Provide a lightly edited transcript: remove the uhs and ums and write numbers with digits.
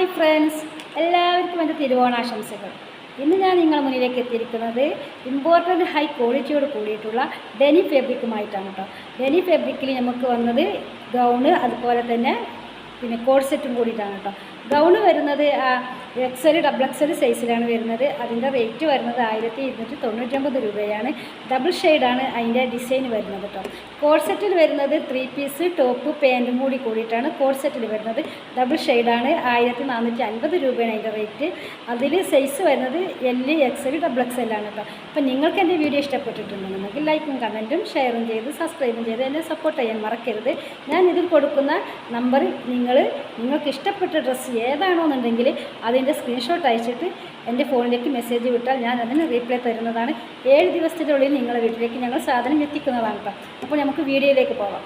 Hi friends, എല്ലാവർക്കും എൻ്റെ തിരുവോണാശംസകൾ. ഇന്ന് ഞാൻ നിങ്ങളുടെ മുന്നിലേക്ക് എത്തിയിരിക്കുന്നത് ഇമ്പോർട്ടൻ്റ് ഹൈ ക്വാളിറ്റിയോട് കൂടിയിട്ടുള്ള ഡെനി ഫാബ്രിക്കുമായിട്ടാണ് കേട്ടോ. ഡെനി ഫാബ്രിക്കിൽ നമുക്ക് വന്നത് ഗൗണ്, അതുപോലെ തന്നെ കോഡ് സെറ്റും കൂടിയിട്ടാണ് കേട്ടോ. ഗൗണ് വരുന്നത് XL XXL സൈസിലാണ് വരുന്നത്. അതിൻ്റെ റേറ്റ് വരുന്നത് 1299 രൂപയാണ്. ഡബിൾ ഷെയ്ഡാണ് അതിൻ്റെ ഡിസൈൻ വരുന്നത് കേട്ടോ. കോഡ് സെറ്റിൽ വരുന്നത് 3 പീസ് ടോപ്പ് പാൻറ്റും കൂടിയിട്ടാണ് കോഡ് സെറ്റിൽ വരുന്നത്. ഡബിൾ ഷെയ്ഡാണ് 1450 രൂപയാണ് അതിൻ്റെ റേറ്റ്. അതിൽ സൈസ് വരുന്നത് L XL XXL ആണ് കേട്ടോ. അപ്പം നിങ്ങൾക്ക് എൻ്റെ വീഡിയോ ഇഷ്ടപ്പെട്ടിട്ടുണ്ടെന്നുണ്ടെങ്കിൽ ലൈക്കും കമൻറ്റും ഷെയറും ചെയ്ത് സബ്സ്ക്രൈബും ചെയ്ത് എന്നെ സപ്പോർട്ട് ചെയ്യാൻ മറക്കരുത്. ഞാൻ ഇതിൽ കൊടുക്കുന്ന നമ്പറിൽ നിങ്ങൾക്ക് ഇഷ്ടപ്പെട്ട ഡ്രസ്സ് ഏതാണോ എന്നുണ്ടെങ്കിൽ അതിൻ്റെ സ്ക്രീൻഷോട്ട് അയച്ചിട്ട് എൻ്റെ ഫോണിലേക്ക് മെസ്സേജ് വിട്ടാൽ ഞാൻ അതിന് റീപ്ലൈ തരുന്നതാണ്. 7 ദിവസത്തിനുള്ളിൽ നിങ്ങളുടെ വീട്ടിലേക്ക് ഞങ്ങൾ സാധനം എത്തിക്കുന്നതാണ് കേട്ടോ. അപ്പോൾ നമുക്ക് വീഡിയോയിലേക്ക് പോകാം.